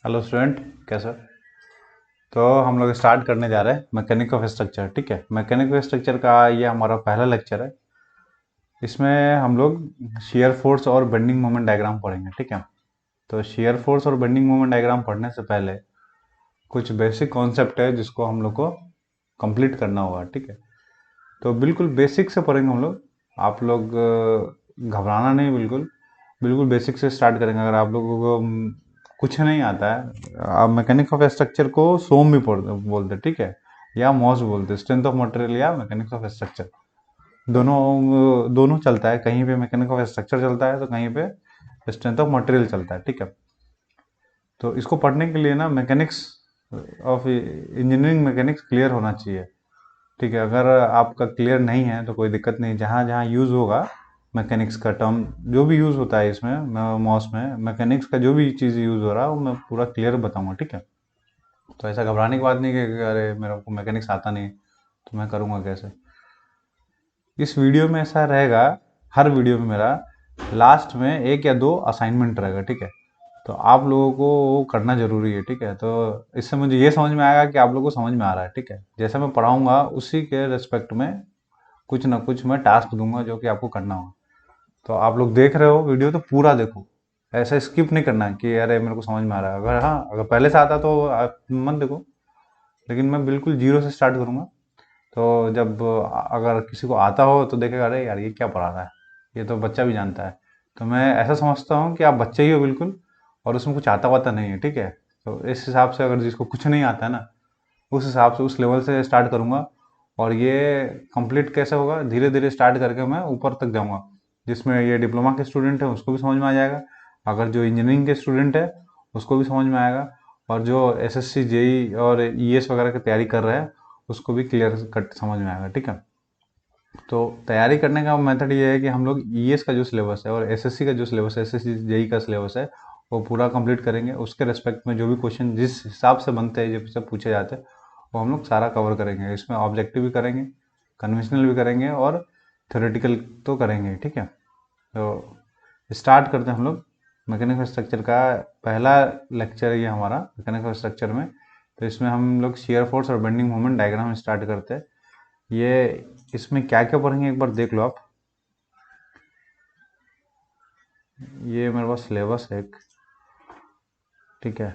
Hello student, कैसे हो? तो हम लोग स्टार्ट करने जा रहे हैं मैकेनिक ऑफ स्ट्रक्चर। ठीक है, मैकेनिक ऑफ स्ट्रक्चर का ये हमारा पहला लेक्चर है। इसमें हम लोग शियर फोर्स और बेंडिंग मोमेंट डायग्राम पढ़ेंगे। ठीक है, तो शियर फोर्स और बेंडिंग मोमेंट डायग्राम पढ़ने से पहले कुछ बेसिक कॉन्सेप्ट है जिसको हम लोग को कंप्लीट करना होगा। ठीक है, तो बिल्कुल बेसिक से पढ़ेंगे हम लोग। आप लोग घबराना नहीं, बिल्कुल बिल्कुल बेसिक से स्टार्ट करेंगे। अगर आप लोगों को कुछ नहीं आता है, आप मैकेनिक्स ऑफ स्ट्रक्चर को सोम भी बोलते, ठीक है, या मॉस बोलते, स्ट्रेंथ ऑफ मटेरियल या मैकेनिक्स ऑफ स्ट्रक्चर, दोनों दोनों चलता है। कहीं पे मैकेनिक्स ऑफ स्ट्रक्चर चलता है तो कहीं पे स्ट्रेंथ ऑफ मटेरियल चलता है। ठीक है, तो इसको पढ़ने के लिए ना mechanics of engineering mechanics clear होना चाहिए। ठीक है, अगर आपका क्लियर नहीं है तो कोई दिक्कत नहीं। जहाँ जहाँ यूज़ होगा मैकेनिक्स का टर्म, जो भी यूज़ होता है इसमें मॉस में, मैकेनिक्स का जो भी चीज़ यूज़ हो रहा है वो मैं पूरा क्लियर बताऊंगा। ठीक है, तो ऐसा घबराने की बात नहीं कि अरे मेरे को मैकेनिक्स आता नहीं तो मैं करूँगा कैसे। इस वीडियो में ऐसा रहेगा, हर वीडियो में मेरा लास्ट में एक या दो असाइनमेंट रहेगा। ठीक है, तो आप लोगों को वो करना जरूरी है। ठीक है, तो इससे मुझे ये समझ में आएगा कि आप लोगों को समझ में आ रहा है। ठीक है, जैसा मैं पढ़ाऊंगा उसी के रिस्पेक्ट में कुछ ना कुछ मैं टास्क दूंगा जो कि आपको करना होगा। तो आप लोग देख रहे हो वीडियो तो पूरा देखो, ऐसा स्किप नहीं करना है कि अरे मेरे को समझ में आ रहा है। अगर हाँ, अगर पहले से आता तो आप मत देखो, लेकिन मैं बिल्कुल जीरो से स्टार्ट करूंगा। तो जब अगर किसी को आता हो तो देखेगा अरे यार ये क्या पढ़ा रहा है, ये तो बच्चा भी जानता है। तो मैं ऐसा समझता हूँ कि आप बच्चे ही हो बिल्कुल, और उसमें कुछ आता वाता नहीं है। ठीक है, तो इस हिसाब से अगर जिसको कुछ नहीं आता है ना, उस हिसाब से उस लेवल से स्टार्ट करूँगा। और ये कंप्लीट कैसे होगा, धीरे धीरे स्टार्ट करके मैं ऊपर तक जाऊँगा, जिसमें ये डिप्लोमा के स्टूडेंट है उसको भी समझ में आ जाएगा, अगर जो इंजीनियरिंग के स्टूडेंट है उसको भी समझ में आएगा, और जो एसएससी जेई और ईएस वगैरह की तैयारी कर रहे हैं उसको भी क्लियर कट समझ में आएगा। ठीक है, तो तैयारी करने का मेथड ये है कि हम लोग ईएस का जो सिलेबस है और एसएससी का जो सिलेबस है, एसएससी जेई का सिलेबस है, वो पूरा कंप्लीट करेंगे। उसके रेस्पेक्ट में जो भी क्वेश्चन जिस हिसाब से बनते हैं, जो सब पूछे जाते हैं, वो हम लोग सारा कवर करेंगे। इसमें ऑब्जेक्टिव भी करेंगे, कन्वेंशनल भी करेंगे और थ्योरेटिकल तो करेंगे। ठीक है, तो स्टार्ट करते हैं हम लोग। मैकेनिकल स्ट्रक्चर का पहला लेक्चर ये हमारा मैकेनिकल स्ट्रक्चर में। तो इसमें हम लोग शियर फोर्स और बेंडिंग मोमेंट डायग्राम स्टार्ट करते हैं। ये इसमें क्या क्या पढ़ेंगे एक बार देख लो आप। ये मेरे पास सिलेबस है एक, ठीक है,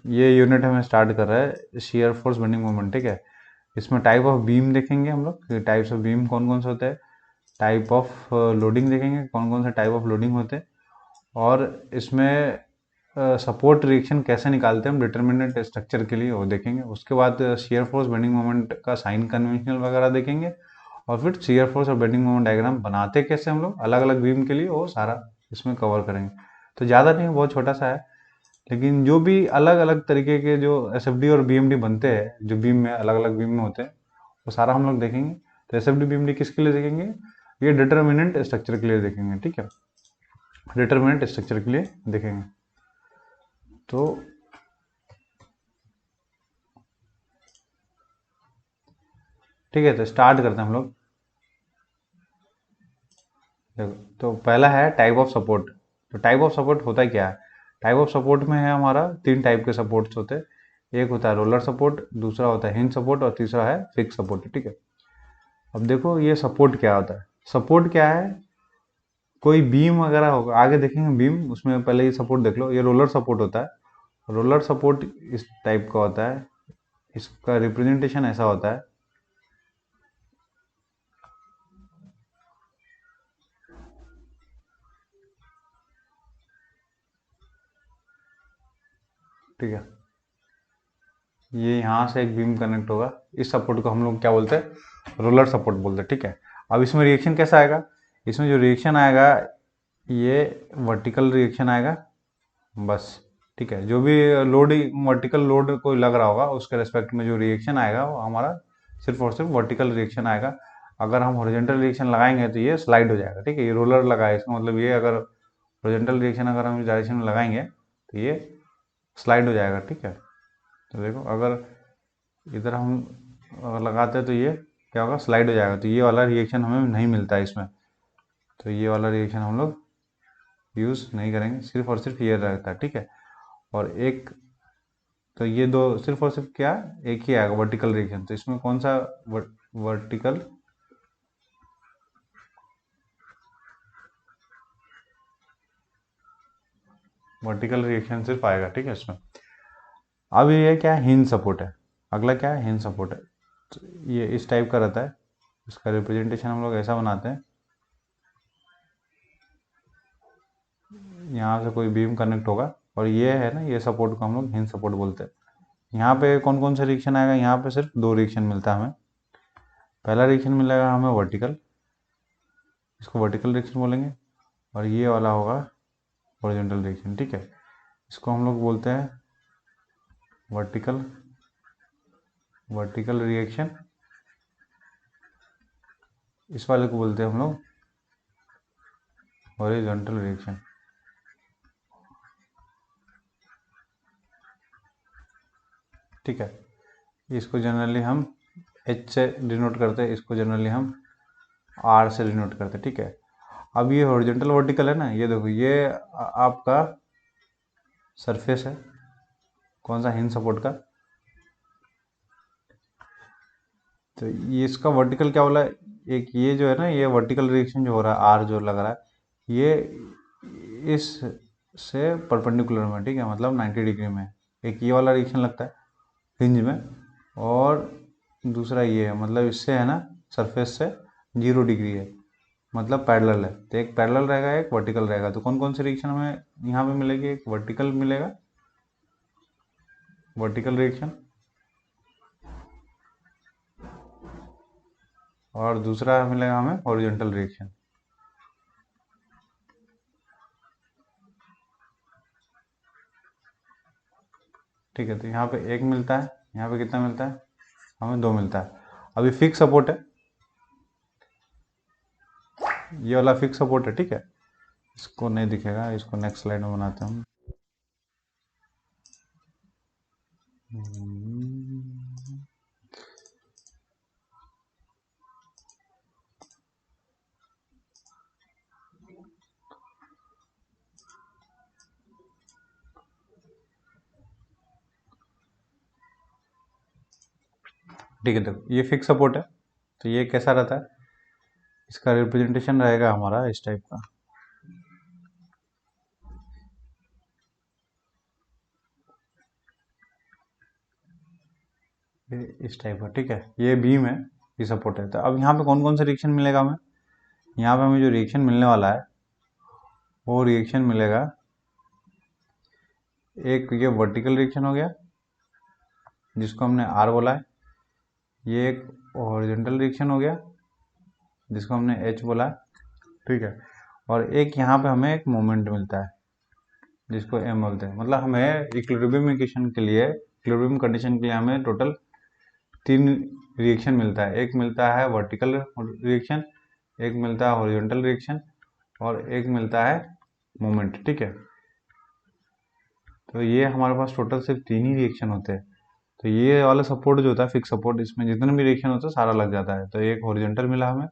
ये यूनिट हमें स्टार्ट कर रहा है शियर फोर्स बेंडिंग मोमेंट। ठीक है, इसमें टाइप ऑफ बीम देखेंगे हम लोग, टाइप्स ऑफ बीम कौन कौन से होते हैं, टाइप ऑफ लोडिंग देखेंगे कौन कौन से टाइप ऑफ लोडिंग होते हैं, और इसमें सपोर्ट रिएक्शन कैसे निकालते हैं हम डिटर्मिनेंट स्ट्रक्चर के लिए, वो देखेंगे। उसके बाद शियर फोर्स बेंडिंग मोमेंट का साइन कन्वेंशनल वगैरह देखेंगे, और फिर शियर फोर्स और बेंडिंग मोमेंट डायग्राम बनाते कैसे हम लोग अलग अलग बीम के लिए, वो सारा इसमें कवर करेंगे। तो ज़्यादा नहीं, बहुत छोटा सा है, लेकिन जो भी अलग अलग तरीके के जो एसएफडी और बीएमडी बनते हैं, जो बीम में अलग अलग बीम में होते हैं, वो सारा हम लोग देखेंगे। तो एसएफडी बीएमडी किसके लिए देखेंगे, ये डिटर्मिनेंट स्ट्रक्चर के लिए देखेंगे। ठीक है, डिटर्मिनेंट स्ट्रक्चर के लिए देखेंगे। तो ठीक है, तो स्टार्ट करते हैं हम लोग। देखो, तो पहला है टाइप ऑफ सपोर्ट। तो टाइप ऑफ सपोर्ट होता क्या है, टाइप ऑफ सपोर्ट में है हमारा तीन टाइप के सपोर्ट्स होते हैं। एक होता है रोलर सपोर्ट, दूसरा होता है हिंज सपोर्ट, और तीसरा है फिक्स सपोर्ट। ठीक है, अब देखो ये सपोर्ट क्या होता है। सपोर्ट क्या है, कोई बीम वगैरह होगा, आगे देखेंगे बीम, उसमें पहले ये सपोर्ट देख लो। ये रोलर सपोर्ट होता है। रोलर सपोर्ट इस टाइप का होता है, इसका रिप्रेजेंटेशन ऐसा होता है। ठीक है, ये यहाँ से एक बीम कनेक्ट होगा, इस सपोर्ट को हम लोग क्या बोलते हैं, रोलर सपोर्ट बोलते हैं। ठीक है, अब इसमें रिएक्शन कैसा आएगा, इसमें जो रिएक्शन आएगा ये वर्टिकल रिएक्शन आएगा बस। ठीक है, जो भी लोड, वर्टिकल लोड कोई लग रहा होगा उसके रेस्पेक्ट में जो रिएक्शन आएगा वो हमारा सिर्फ और सिर्फ वर्टिकल रिएक्शन आएगा। अगर हम हॉरिजॉन्टल रिएक्शन लगाएंगे तो ये स्लाइड हो जाएगा। ठीक है, ये रोलर लगा है, इसका मतलब ये अगर हॉरिजॉन्टल रिएक्शन अगर हम इस डायरेक्शन में लगाएंगे तो ये स्लाइड हो जाएगा। ठीक है, तो देखो अगर इधर हम अगर लगाते हैं तो ये क्या होगा, स्लाइड हो जाएगा। तो ये वाला रिएक्शन हमें नहीं मिलता है इसमें, तो ये वाला रिएक्शन हम लोग यूज़ नहीं करेंगे, सिर्फ और सिर्फ ये रहता है। ठीक है, और एक तो ये दो सिर्फ और सिर्फ क्या एक ही आएगा वर्टिकल रिएक्शन। तो इसमें कौन सा वर्टिकल वर्टिकल रिएक्शन सिर्फ आएगा, ठीक है इसमें। अब ये क्या है, हिंज सपोर्ट है। अगला क्या है, हिंज सपोर्ट है। तो ये इस टाइप का रहता है। इसका रिप्रेजेंटेशन हम लोग ऐसा बनाते हैं, यहाँ से कोई बीम कनेक्ट होगा और ये है ना, ये सपोर्ट को हम लोग हिंज सपोर्ट बोलते हैं। यहाँ पे कौन कौन सा रिएक्शन आएगा, यहाँ पे सिर्फ दो रिएक्शन मिलता है हमें। पहला रिएक्शन मिलेगा हमें वर्टिकल, इसको वर्टिकल रिएक्शन बोलेंगे, और ये वाला होगा हॉरिजॉन्टल रिएक्शन, ठीक है। इसको हम लोग बोलते हैं वर्टिकल वर्टिकल रिएक्शन, इस वाले को बोलते हैं हम लोग हॉरिजॉन्टल रिएक्शन, ठीक है। इसको जनरली हम H से डिनोट करते हैं, इसको जनरली हम R से डिनोट करते हैं, ठीक है। अब ये हॉरिजॉन्टल वर्टिकल है ना, ये देखो ये आपका सरफेस है, कौन सा, हिंज सपोर्ट का। तो ये इसका वर्टिकल क्या बोला, एक ये जो है ना, ये वर्टिकल रिएक्शन जो हो रहा है, आर जो लग रहा है, ये इस से परपेंडिकुलर में, ठीक है, मतलब 90 डिग्री में। एक ये वाला रिएक्शन लगता है हिंज में, और दूसरा ये है, मतलब इससे है ना सरफेस से 0 डिग्री है, मतलब पैरेलल है। तो एक पैरेलल रहेगा, एक वर्टिकल रहेगा। तो कौन कौन सी रिएक्शन हमें यहाँ पे मिलेगी, एक वर्टिकल मिलेगा, वर्टिकल रिएक्शन, और दूसरा मिलेगा हमें हॉरिजॉन्टल रिएक्शन। ठीक है, तो यहाँ पे एक मिलता है, यहाँ पे कितना मिलता है, हमें दो मिलता है। अभी फिक्स सपोर्ट है, ये वाला फिक्स सपोर्ट है, ठीक है। इसको नहीं दिखेगा, इसको नेक्स्ट स्लाइड में बनाते हैं हम। ठीक है, देखो ये फिक्स सपोर्ट है। तो ये कैसा रहता है, इसका रिप्रेजेंटेशन रहेगा हमारा इस टाइप का, ये इस टाइप का, ठीक है। ये बीम है, ये सपोर्ट है। तो अब यहाँ पे कौन कौन सा रिएक्शन मिलेगा हमें, यहाँ पे हमें जो रिएक्शन मिलने वाला है वो रिएक्शन मिलेगा, एक ये वर्टिकल रिएक्शन हो गया जिसको हमने आर बोला है, ये एक हॉरिजॉन्टल रिएक्शन हो गया जिसको हमने एच बोला है, ठीक है। और एक यहाँ पे हमें एक मोमेंट मिलता है जिसको एम बोलते हैं। मतलब हमें इक्विलिब्रियम इक्वेशन के लिए, इक्विलिब्रियम कंडीशन के लिए हमें टोटल 3 रिएक्शन मिलता है। एक मिलता है वर्टिकल रिएक्शन, एक मिलता है हॉरिजॉन्टल रिएक्शन, और एक मिलता है मोमेंट, ठीक है। तो ये हमारे पास टोटल सिर्फ 3 ही रिएक्शन होते हैं। तो ये वाला सपोर्ट जो होता है फिक्स सपोर्ट, इसमें जितने भी रिएक्शन होता है सारा लग जाता है। तो एक हॉरिजॉन्टल मिला हमें,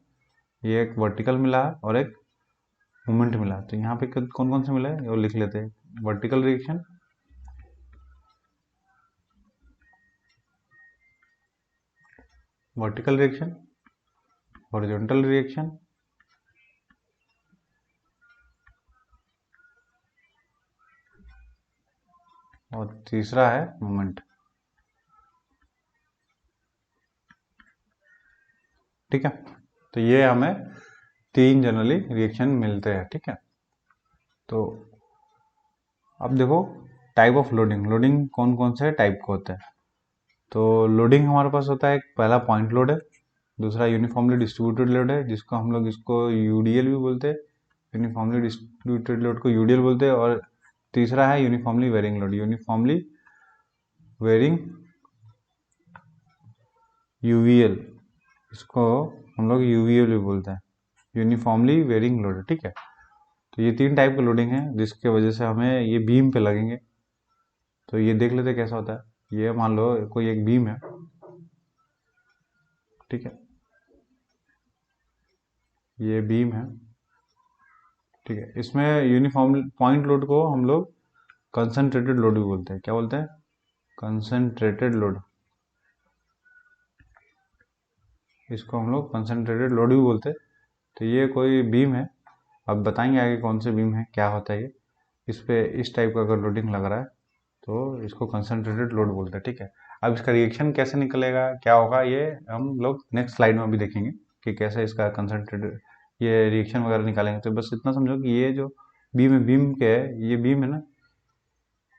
ये एक वर्टिकल मिला और एक मोमेंट मिला। तो यहाँ पे कौन कौन से मिला है वो लिख लेते हैं, vertical reaction, vertical reaction, horizontal reaction, और तीसरा है मोमेंट, ठीक है। तो ये हमें 3 जनरली रिएक्शन मिलते हैं, ठीक है। तो अब देखो टाइप ऑफ लोडिंग, लोडिंग कौन कौन से टाइप के होते हैं। तो लोडिंग हमारे पास होता है, एक पहला पॉइंट लोड है, दूसरा यूनिफॉर्मली डिस्ट्रीब्यूटेड लोड है जिसको हम लोग इसको यूडीएल भी बोलते हैं, यूनिफॉर्मली डिस्ट्रीब्यूटेड लोड को यूडीएल बोलते हैं। और तीसरा है uniformly varying load, uniformly varying UVL, इसको हम लोग यूवीएल भी बोलते हैं, यूनिफॉर्मली वेरिंग लोड, ठीक है। तो ये 3 टाइप का लोडिंग है जिसके वजह से हमें ये बीम पे लगेंगे। तो ये देख लेते कैसा होता है। ये मान लो कोई एक बीम है, ठीक है, ये बीम है, ठीक है। इसमें यूनिफॉर्म पॉइंट लोड को हम लोग कंसंट्रेटेड लोड भी बोलते हैं। क्या बोलते हैं, कंसंट्रेटेड लोड, इसको हम लोग कंसंट्रेटेड लोड भी बोलते हैं। तो ये कोई बीम है, अब बताएंगे आगे कौन से बीम है, क्या होता है ये। इस पे इस टाइप का अगर लोडिंग लग रहा है तो इसको कंसंट्रेटेड लोड बोलते हैं, ठीक है। अब इसका रिएक्शन कैसे निकलेगा, क्या होगा, ये हम लोग नेक्स्ट स्लाइड में भी देखेंगे कि कैसे इसका कंसंट्रेटेड ये रिएक्शन वगैरह निकालेंगे। तो बस इतना समझो कि ये जो बीम है, बीम के ये बीम है ना,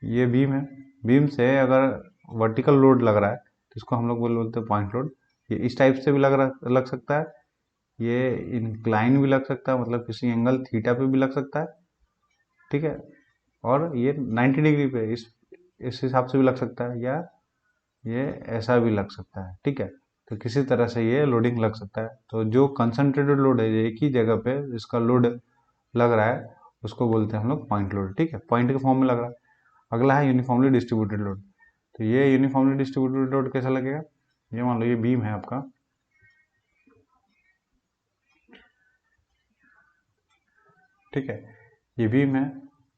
ये बीम है, बीम से अगर वर्टिकल लोड लग रहा है तो इसको हम लोग बोलते हैं पॉइंट लोड। ये इस टाइप से भी लग सकता है, ये इंक्लाइन भी लग सकता है, मतलब किसी एंगल थीटा पे भी लग सकता है, ठीक है। और ये 90 डिग्री पे इस हिसाब से भी लग सकता है, या ये ऐसा भी लग सकता है, ठीक है। तो किसी तरह से ये लोडिंग लग सकता है। तो जो कंसंट्रेटेड लोड है, एक ही जगह पे इसका लोड लग रहा है, उसको बोलते हैं हम लोग पॉइंट लोड, ठीक है। पॉइंट के फॉर्म में लग रहा है। अगला है यूनिफॉर्मली डिस्ट्रीब्यूटेड लोड। तो ये यूनिफॉर्मली डिस्ट्रीब्यूटेड लोड कैसा लगेगा, ये मान लो ये बीम है आपका, ठीक है, ये बीम है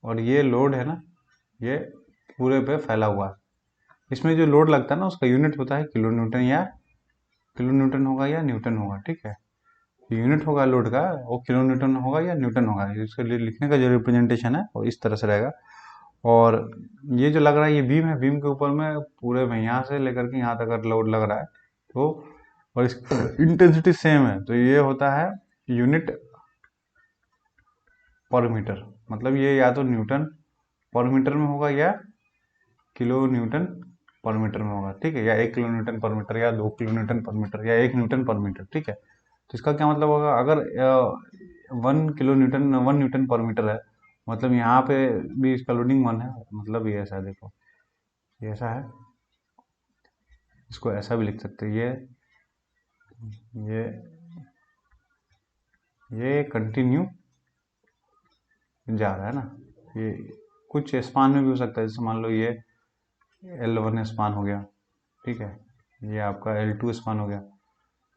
और ये लोड है ना, ये पूरे पे फैला हुआ है। इसमें जो लोड लगता है ना, उसका यूनिट होता है किलो न्यूटन, या किलो न्यूटन होगा या न्यूटन होगा, ठीक है। यूनिट होगा लोड का, वो किलो न्यूटन होगा या न्यूटन होगा। इसके लिए लिखने का जो रिप्रेजेंटेशन है वो इस तरह से रहेगा। और ये जो लग रहा है ये बीम है, बीम के ऊपर में पूरे में यहाँ से लेकर के यहाँ तक अगर लोड लग रहा है तो, और इसकी इंटेंसिटी सेम है, तो ये होता है यूनिट पर मीटर। मतलब ये या तो न्यूटन पर मीटर में होगा या किलो न्यूटन पर मीटर में होगा, ठीक है। या 1 किलो न्यूटन पर मीटर, या 2 किलो न्यूटन पर मीटर, या 1 न्यूटन पर मीटर, ठीक है। तो इसका क्या मतलब होगा, अगर 1 न्यूटन पर मीटर है, मतलब यहाँ पे भी इसका लोडिंग 1 है, मतलब ये ऐसा है, देखो ये ऐसा है, इसको ऐसा भी लिख सकते हैं, ये ये कंटिन्यू जा रहा है ना, ये कुछ स्पान में भी हो सकता है। जैसे मान लो ये L1 स्पान हो गया, ठीक है, ये आपका L2 स्पान हो गया,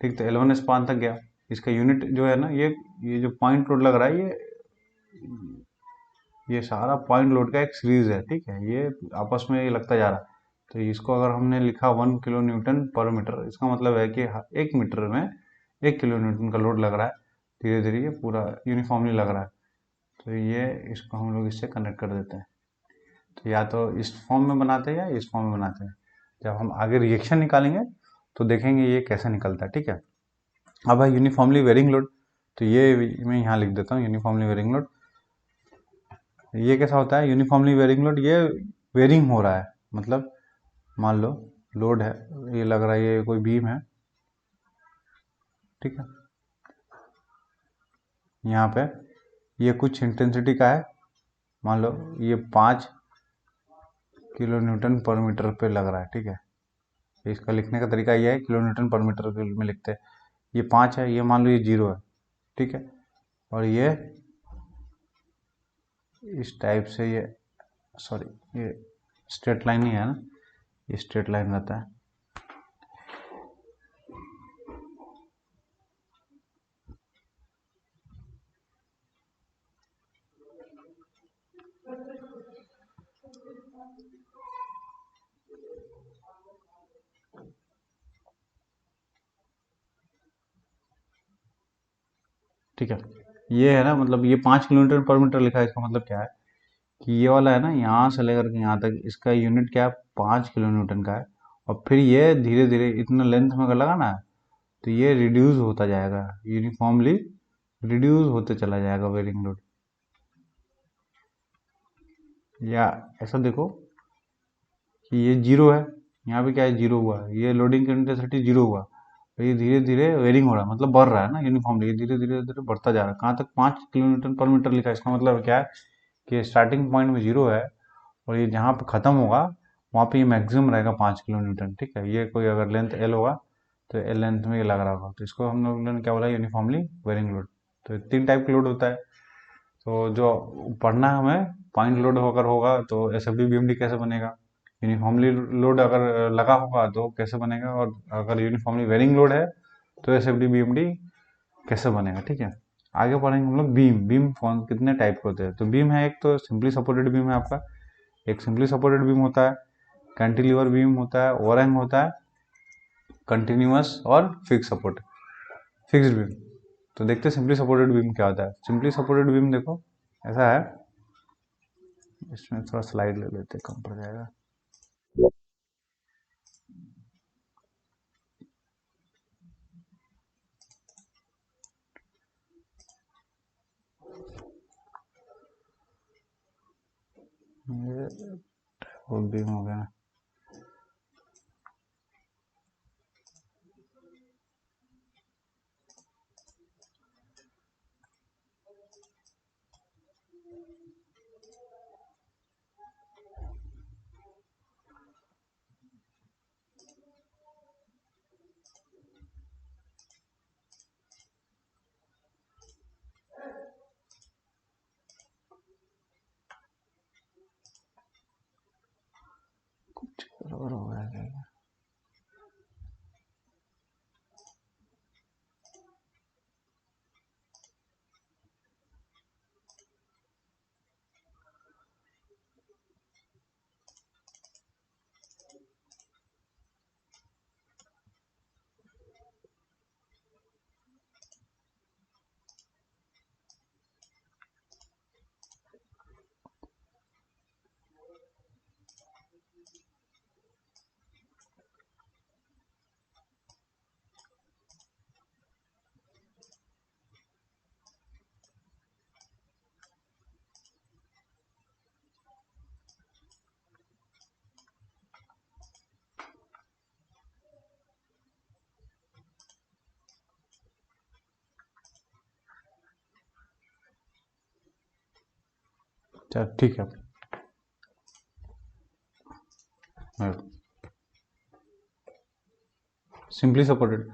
ठीक। तो L1 स्पान तक गया। इसका यूनिट जो है ना, ये जो पॉइंट लोड लग रहा है, ये सारा पॉइंट लोड का एक सीरीज है, ठीक है। ये आपस में ये लगता जा रहा है। तो इसको अगर हमने लिखा 1 किलो न्यूटन पर मीटर, इसका मतलब है कि 1 मीटर में 1 किलो न्यूटन का लोड लग रहा है। धीरे धीरे ये पूरा यूनिफॉर्मली लग रहा है। तो ये इसको हम लोग इससे कनेक्ट कर देते हैं। तो या तो इस फॉर्म में बनाते हैं या इस फॉर्म में बनाते हैं। जब हम आगे रिएक्शन निकालेंगे तो देखेंगे ये कैसे निकलता है, ठीक है। अब है यूनिफॉर्मली वेरिंग लोड। तो ये मैं यहाँ लिख देता हूँ, यूनिफॉर्मली वेरिंग लोड। ये कैसा होता है यूनिफॉर्मली वेरिंग लोड, ये वेरिंग हो रहा है, मतलब मान लो लोड है, ये लग रहा है ये कोई बीम है, ठीक है। यहाँ पे ये कुछ इंटेंसिटी का है, मान लो ये 5 किलो न्यूटन पर मीटर पे लग रहा है, ठीक है। इसका लिखने का तरीका ये है, किलो न्यूटन पर मीटर में लिखते हैं। ये 5 है, ये मान लो ये 0 है, ठीक है। और ये इस टाइप से, ये सॉरी ये स्ट्रेट लाइन नहीं है ना, ये स्ट्रेट लाइन रहता है। ठीक है, ये है ना, मतलब ये 5 किलोमीटर पर मीटर लिखा है, इसका मतलब क्या है कि ये वाला है ना, यहाँ से लेकर के यहाँ तक इसका यूनिट क्या है, 5 किलो न्यूटन का है। और फिर ये धीरे धीरे इतना लेंथ में अगर लगाना है तो ये रिड्यूस होता जाएगा, यूनिफॉर्मली रिड्यूस होते चला जाएगा वेरिंग लोड। या ऐसा देखो कि ये 0 है, यहाँ पे क्या है 0 हुआ, ये लोडिंग की इंटेंसिटी 0 हुआ, तो ये धीरे धीरे वेरिंग हो रहा है, मतलब बढ़ रहा है ना यूनिफॉर्मली, ये धीरे धीरे धीरे बढ़ता जा रहा है। कहाँ तक, 5 किलोमीटर पर मीटर लिखा है, इसका मतलब क्या है कि स्टार्टिंग पॉइंट में 0 है और ये जहाँ पे ख़त्म होगा वहाँ पे ये मैक्सिमम रहेगा 5 किलो न्यूटन, ठीक है। ये कोई अगर लेंथ L होगा तो L लेंथ में ये लग रहा होगा, तो इसको हम लोग ने क्या बोला, यूनिफॉर्मली वेरिंग लोड। तो 3 टाइप का लोड होता है। तो जो पढ़ना है हमें, पॉइंट लोड अगर होगा तो SFD BMD कैसे बनेगा, यूनिफॉर्मली लोड अगर लगा होगा तो कैसे बनेगा, और अगर यूनिफॉर्मली वेरिंग लोड है तो SFD BMD कैसे बनेगा, ठीक है। आगे पढ़ेंगे हम लोग बीम। बीम कौन कितने टाइप के होते हैं। तो बीम है, एक तो सिंपली सपोर्टेड बीम है आपका, एक सिंपली सपोर्टेड बीम होता है, कैंटिलीवर बीम होता है, ओवरहैंग होता है, कंटिन्यूअस और फिक्स सपोर्ट, फिक्स्ड बीम। तो देखते हैं सिंपली सपोर्टेड बीम क्या होता है। सिंपली सपोर्टेड बीम देखो ऐसा है, इसमें थोड़ा स्लाइड ले लेते, कम पड़ जाएगा। ये वो बीम हो गया। कुछ गड़बड़ हो गया क्या? चल ठीक है। सिंपली सपोर्टेड,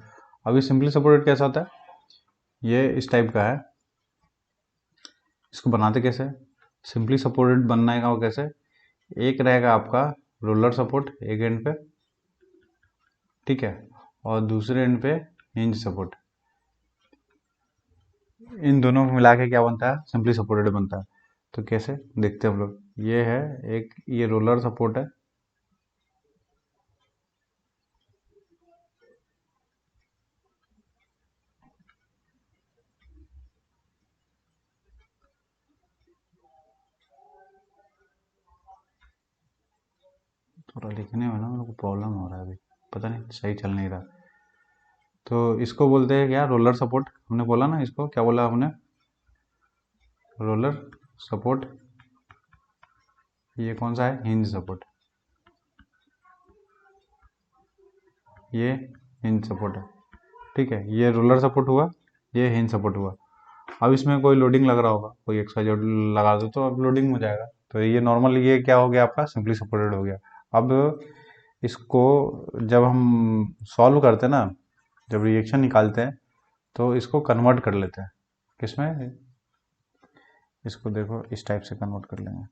अभी सिंपली सपोर्टेड कैसा होता है, ये इस टाइप का है। इसको बनाते कैसे, सिंपली सपोर्टेड बनने का वो कैसे, एक रहेगा आपका रोलर सपोर्ट एक एंड पे, ठीक है, और दूसरे एंड पे हिंज सपोर्ट। इन दोनों को मिला के क्या बनता है, सिंपली सपोर्टेड बनता है। तो कैसे देखते हैं हम लोग, ये है एक, ये रोलर सपोर्ट है, थोड़ा लिखने में ना मेरे को प्रॉब्लम हो रहा है अभी, पता नहीं सही चल नहीं रहा। तो इसको बोलते हैं क्या, रोलर सपोर्ट। हमने बोला ना, इसको क्या बोला हमने, रोलर सपोर्ट। ये कौन सा है, हिंज सपोर्ट, ये हिंज सपोर्ट है, ठीक है। ये रोलर सपोर्ट हुआ, ये हिंज सपोर्ट हुआ। अब इसमें कोई लोडिंग लग रहा होगा, कोई एक्स्ट्रा जो लगा दो तो अब लोडिंग हो जाएगा। तो ये नॉर्मल, ये क्या हो गया आपका, सिंपली सपोर्टेड हो गया। अब इसको जब हम सॉल्व करते हैं ना, जब रिएक्शन निकालते हैं तो इसको कन्वर्ट कर लेते हैं किसमें, इसको देखो इस टाइप से कन्वर्ट कर लेंगे।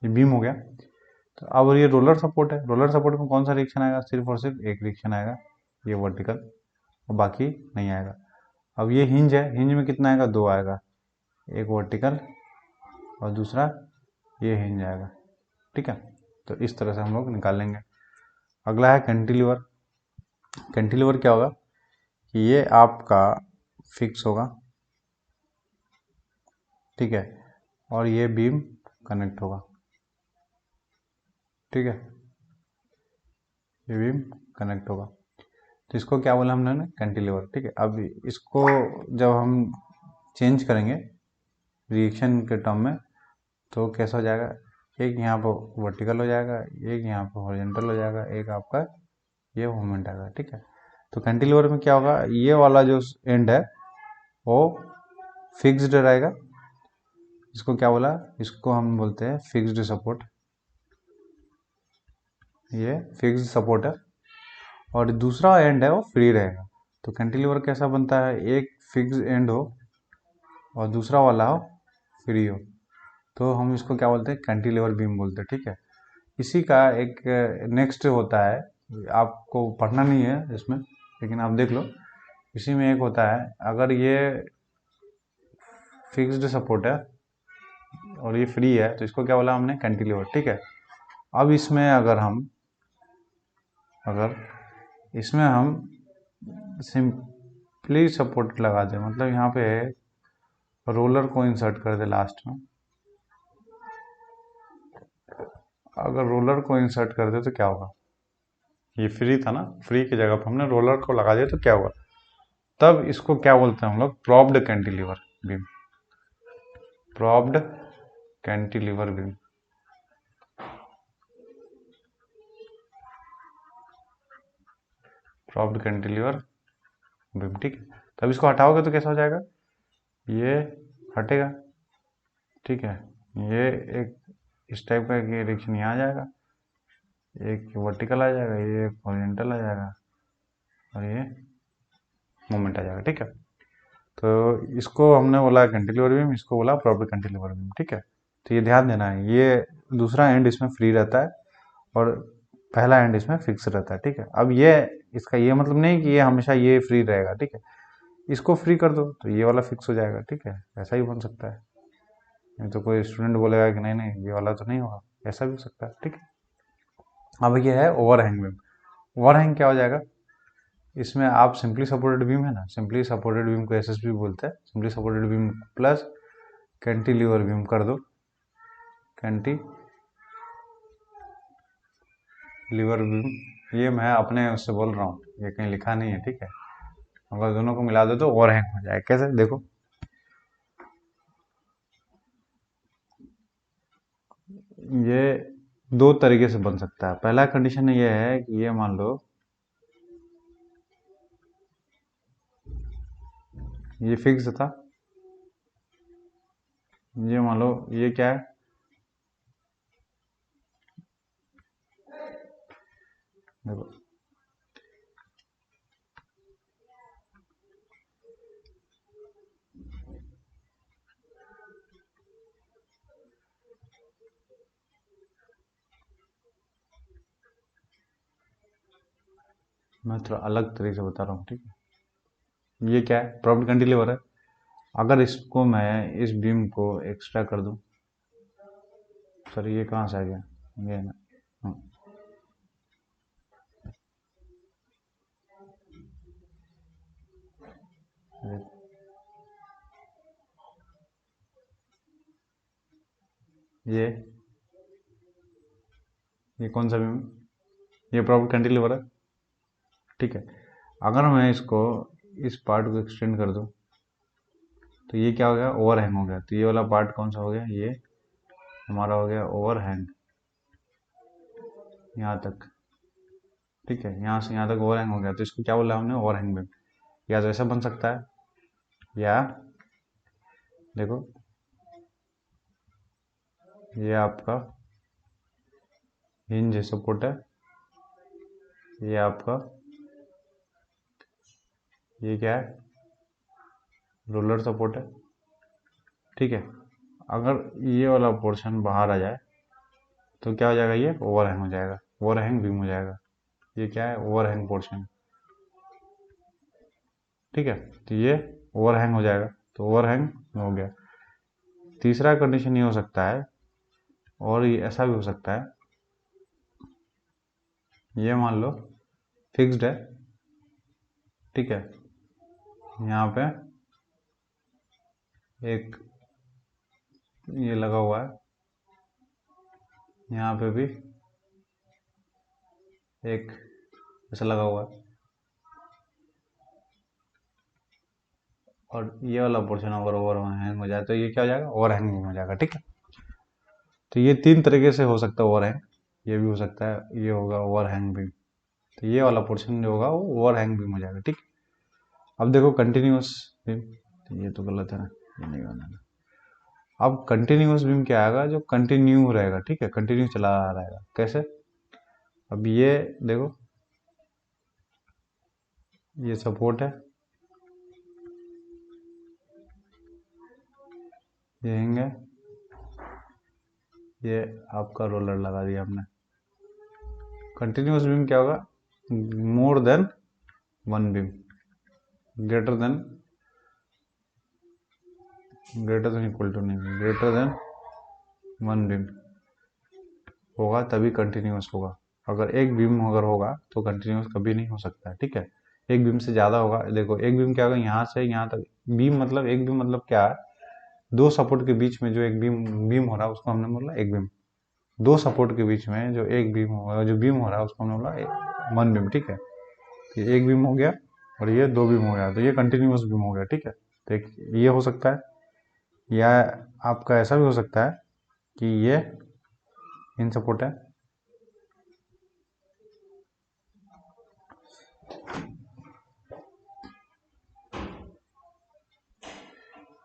ये बीम हो गया। तो अब ये रोलर सपोर्ट है, रोलर सपोर्ट में कौन सा रिएक्शन आएगा, सिर्फ और सिर्फ एक रिएक्शन आएगा, ये वर्टिकल, और बाकी नहीं आएगा। अब ये हिंज है, हिंज में कितना आएगा, दो आएगा, एक वर्टिकल और दूसरा ये हिंज आएगा, ठीक है। तो इस तरह से हम लोग निकाल लेंगे। अगला है कैंटिलीवर। कैंटिलीवर क्या होगा कि ये आपका फिक्स होगा, ठीक है, और ये बीम कनेक्ट होगा, ठीक है, ये बीम कनेक्ट होगा। तो इसको क्या बोला हमने, कैंटिलीवर, ठीक है। अब इसको जब हम चेंज करेंगे रिएक्शन के टर्म में तो कैसा हो जाएगा, एक यहाँ पर वर्टिकल हो जाएगा, एक यहाँ पर हॉरिजॉन्टल हो जाएगा, एक आपका ये मूवमेंट आएगा, ठीक है। तो कैंटिलीवर में क्या होगा, ये वाला जो एंड है वो फिक्स्ड रहेगा, इसको क्या बोला, इसको हम बोलते हैं फिक्स्ड सपोर्ट, ये फिक्स्ड सपोर्ट है, और दूसरा एंड है वो फ्री रहेगा। तो कैंटिलीवर कैसा बनता है, एक फिक्स एंड हो और दूसरा वाला हो फ्री हो, तो हम इसको क्या बोलते हैं, कैंटिलीवर बीम बोलते हैं, ठीक है। इसी का एक नेक्स्ट होता है, आपको पढ़ना नहीं है इसमें, लेकिन आप देख लो, इसी में एक होता है, अगर ये फिक्स्ड सपोर्ट है और ये फ्री है, तो इसको क्या बोला हमने, कैंटिलीवर, ठीक है। अब इसमें अगर इसमें हम सिंपली सपोर्ट लगा दें, मतलब यहाँ पे रोलर को इंसर्ट कर दे लास्ट में, अगर रोलर को इंसर्ट कर दे तो क्या होगा, ये फ्री था ना, फ्री की जगह पर हमने रोलर को लगा दिया तो क्या होगा, तब इसको क्या बोलते हैं हम लोग, propped cantilever beam, propped cantilever beam, propped cantilever beam, ठीक है। तब इसको हटाओगे तो कैसा हो जाएगा, ये हटेगा, ठीक है। ये एक इस टाइप का डायरेक्शन यहाँ आ जाएगा, एक वर्टिकल आ जाएगा, ये हॉरिजॉन्टल आ जाएगा, और ये मोमेंट आ जाएगा, ठीक है। तो इसको हमने बोला कैंटिलीवर बीम, इसको बोला प्रॉपर कैंटिलीवर बीम, ठीक है। तो ये ध्यान देना है, ये दूसरा एंड इसमें फ्री रहता है और पहला एंड इसमें फिक्स रहता है, ठीक है। अब ये इसका ये मतलब नहीं कि ये हमेशा ये फ्री रहेगा, ठीक है। इसको फ्री कर दो तो ये वाला फिक्स हो जाएगा, ठीक है। ऐसा ही बन सकता है, नहीं तो कोई स्टूडेंट बोलेगा कि नहीं नहीं ये वाला तो नहीं होगा, ऐसा भी हो सकता है, ठीक है। अब ये है ओवरहैंग बीम। ओवरहैंग क्या हो जाएगा, इसमें आप सिंपली सपोर्टेड बीम है ना, सिंपली सपोर्टेड बीम को एसएसबी बोलते हैं, simply supported beam plus cantilever beam कर दो, कैंटिलीवर बीम, ये मैं अपने उससे बोल रहा हूँ, ये कहीं लिखा नहीं है, ठीक है। अगर दोनों को मिला दो तो ओवरहैंग हो जाएगा, कैसे देखो, ये दो तरीके से बन सकता है। पहला कंडीशन ये है कि ये मान लो ये फिक्स था, ये मान लो ये क्या है, देखो मैं थोड़ा अलग तरीके से बता रहा हूँ, ठीक है। ये क्या है, प्रॉप्ड कैंटिलीवर है। अगर इसको मैं इस बीम को एक्स्ट्रा कर दूं, सर ये कहाँ से आ गया, ये ना, ये ये कौन सा बीम, ये प्रॉप्ड कैंटिलीवर है, ठीक है। अगर मैं इसको इस पार्ट को एक्सटेंड कर दूं तो ये क्या हो गया, ओवरहैंग हो गया। तो ये वाला पार्ट कौन सा हो गया, ये हमारा हो गया ओवरहैंग, यहाँ तक, ठीक है। यहाँ से यहाँ तक ओवरहैंग हो गया, तो इसको क्या बोला हमने, ओवरहैंग बीम। या तो ऐसा बन सकता है, या देखो ये आपका हिंज सपोर्ट है, ये आपका ये क्या है, रोलर सपोर्ट है, ठीक है। अगर ये वाला पोर्शन बाहर आ जाए तो क्या हो जाएगा, ये ओवरहैंग हो जाएगा, ओवरहैंग बीम हो जाएगा। ये क्या है, ओवरहैंग पोर्शन, ठीक है। तो ये ओवरहैंग हो जाएगा, तो ओवरहैंग हो गया। तीसरा कंडीशन ये हो सकता है, और ये ऐसा भी हो सकता है, ये मान लो फिक्स्ड है, ठीक है। यहाँ पे एक ये लगा हुआ है, यहाँ पे भी एक ऐसा लगा हुआ है, और ये वाला पोर्शन अगर ओवर हैंग हो जाए तो ये क्या हो जाएगा, ओवर हैंग हो जाएगा, ठीक है। तो ये तीन तरीके से हो सकता है ओवर हैंग, ये भी हो सकता है, ये होगा ओवर हैंग भी, तो ये वाला पोर्शन जो होगा वो ओवर हैंग भी हो जाएगा, ठीक। अब देखो कंटिन्यूस बीम, तो ये तो गलत है ना, ये नहीं बनाना। अब कंटिन्यूस बीम क्या आएगा, जो कंटिन्यू रहेगा, ठीक है, कंटिन्यू चला रहेगा, कैसे, अब ये देखो ये सपोर्ट है, ये हिंग है, ये आपका रोलर लगा दिया हमने। कंटिन्यूस बीम क्या होगा, more than one beam, greater than equal to नहीं, ग्रेटर देन वन बीम होगा तभी कंटिन्यूस होगा। अगर एक बीम अगर होगा तो कंटिन्यूस कभी नहीं हो सकता है, ठीक है। एक बीम से ज़्यादा होगा, देखो एक बीम क्या होगा, यहाँ से यहाँ तक बीम मतलब एक बीम मतलब क्या है, दो सपोर्ट के बीच में जो एक बीम बीम हो रहा है उसको हमने बोला एक बीम। दो सपोर्ट के बीच में जो एक बीम होगा, जो बीम हो रहा है उसको हमने बोला वन बीम, ठीक है। तो ये एक बीम हो गया और ये दो बीम हो गया, तो ये कंटिन्यूस बीम हो गया, ठीक है। तो एक ये हो सकता है, या आपका ऐसा भी हो सकता है कि ये इन सपोर्ट है,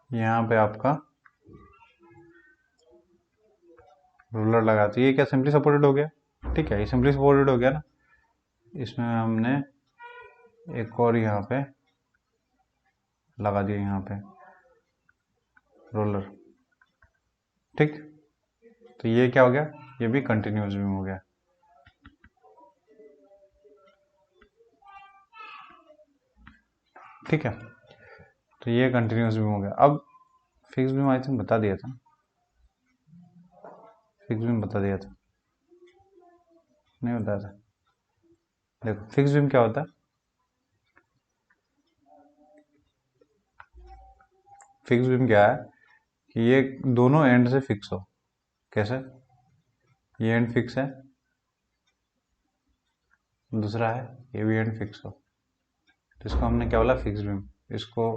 यहाँ पे आपका रोलर लगा, तो ये क्या सिंपली सपोर्टेड हो गया, ठीक है। ये सिंपली सपोर्टेड हो गया ना। इसमें हमने एक और यहाँ पे लगा दिया, यहाँ पे रोलर, ठीक। तो ये क्या हो गया, ये भी कंटिन्यूस बीम हो गया, ठीक है। तो ये कंटिन्यूस बीम हो गया। अब फिक्स बीम आई थिंक बता दिया था, फिक्स बीम बता दिया था, नहीं बताया था। देखो फिक्स बीम क्या होता है, फिक्स बीम क्या है कि ये दोनों एंड से फिक्स हो। कैसे, ये एंड फिक्स है, दूसरा है ये भी एंड फिक्स हो, तो इसको हमने क्या बोला, फिक्स बीम। इसको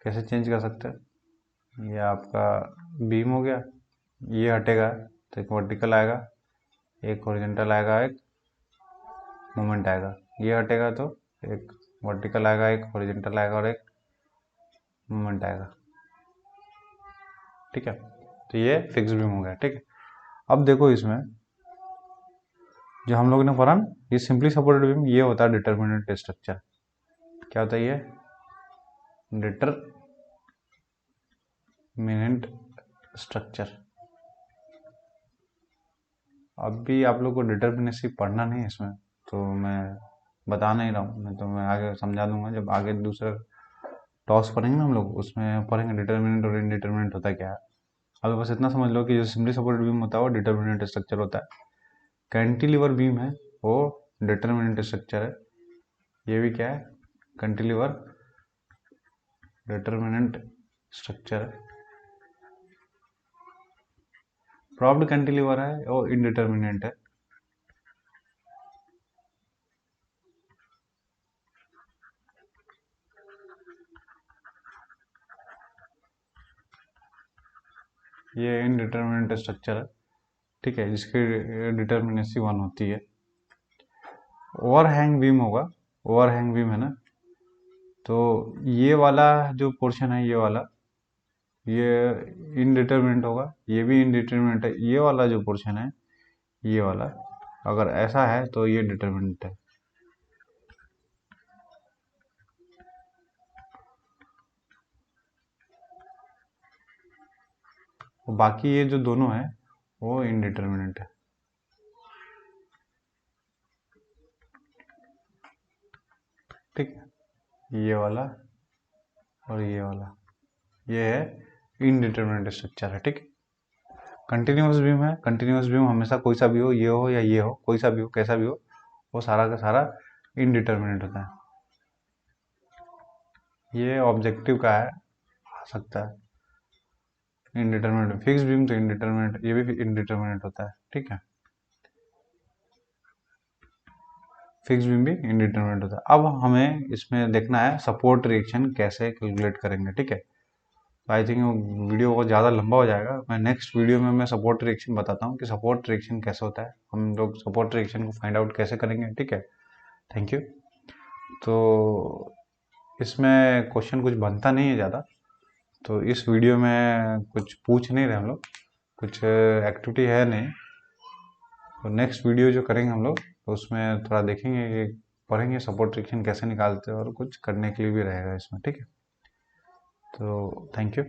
कैसे चेंज कर सकते हैं, ये आपका बीम हो गया, ये हटेगा तो एक वर्टिकल आएगा, एक हॉरिजॉन्टल आएगा, एक मोमेंट आएगा। ये हटेगा तो एक वर्टिकल आएगा, एक हॉरिजॉन्टल आएगा और एक मोमेंट आएगा, ठीक है। तो ये फिक्स बीम हो गया, ठीक है। अब देखो इसमें जो हम लोगों ने पढ़ा ना, ये सिंपली सपोर्टेड बीम, ये होता है डिटरमिनेंट स्ट्रक्चर। क्या होता है ये, डिटरमिनेंट स्ट्रक्चर। अब भी आप लोग को डिटरमिनेसी पढ़ना नहीं है इसमें, तो मैं बता नहीं रहा हूँ, नहीं तो मैं आगे समझा दूंगा जब आगे दूसरा टॉस पढ़ेंगे ना हम लोग, उसमें पढ़ेंगे डिटरमिनेंट और इनडिटरमिनेंट होता क्या है। अब बस इतना समझ लो कि जो सिंपली सपोर्टेड बीम होता है वो डिटरमिनेंट स्ट्रक्चर होता है। कैंटिलीवर बीम है वो डिटरमिनेंट स्ट्रक्चर है, ये भी क्या है, कैंटिलीवर डिटरमिनेंट स्ट्रक्चर है। प्रॉप्ड कैंटिलीवर है वो इनडिटरमिनेंट है। ये इनडिटरमिनेंट स्ट्रक्चर है, ठीक है, जिसकी डिटरमिनेसी 1 होती है। ओवरहैंग बीम होगा, ओवरहैंग बीम है ना, तो ये वाला जो पोर्शन है, ये वाला, ये इनडिटरमिनेंट होगा, ये भी इनडिटरमिनेंट है। ये वाला जो पोर्शन है, ये वाला अगर ऐसा है तो ये डिटरमिनेंट है। बाकी ये जो दोनों है वो इनडिटरमिनेंट है, ठीक है। ये वाला और ये वाला, ये है इनडिटरमिनेट स्ट्रक्चर है, ठीक है। कंटिन्यूस बीम है, कंटिन्यूस बीम हमेशा कोई सा भी हो, ये हो या ये हो, कोई सा भी हो, कैसा भी हो, वो सारा का सारा इनडिटरमिनेट होता है। ये ऑब्जेक्टिव का है, आ सकता है इनडिटरमिनेट। फिक्स बीम तो इनडिटरमिनेट, ये भी इनडिटरमिनेट होता है, ठीक है। फिक्स बीम भी इनडिटरमिनेट होता है। अब हमें इसमें देखना है सपोर्ट रिएक्शन कैसे कैलकुलेट करेंगे, ठीक है। तो आई थिंक वीडियो बहुत ज़्यादा लंबा हो जाएगा, मैं नेक्स्ट वीडियो में मैं सपोर्ट रिएक्शन बताता हूँ कि सपोर्ट रिएक्शन कैसे होता है, हम लोग सपोर्ट रिएक्शन को फाइंड आउट कैसे करेंगे, ठीक है। Thank you. तो इसमें क्वेश्चन कुछ बनता नहीं है ज़्यादा, तो इस वीडियो में कुछ पूछ नहीं रहे हम लोग, कुछ एक्टिविटी है नहीं। तो नेक्स्ट वीडियो जो करेंगे हम लोग, तो उसमें थोड़ा देखेंगे कि पढ़ेंगे सपोर्ट रिएक्शन कैसे निकालते हैं, और कुछ करने के लिए भी रहेगा इसमें, ठीक है। तो थैंक यू।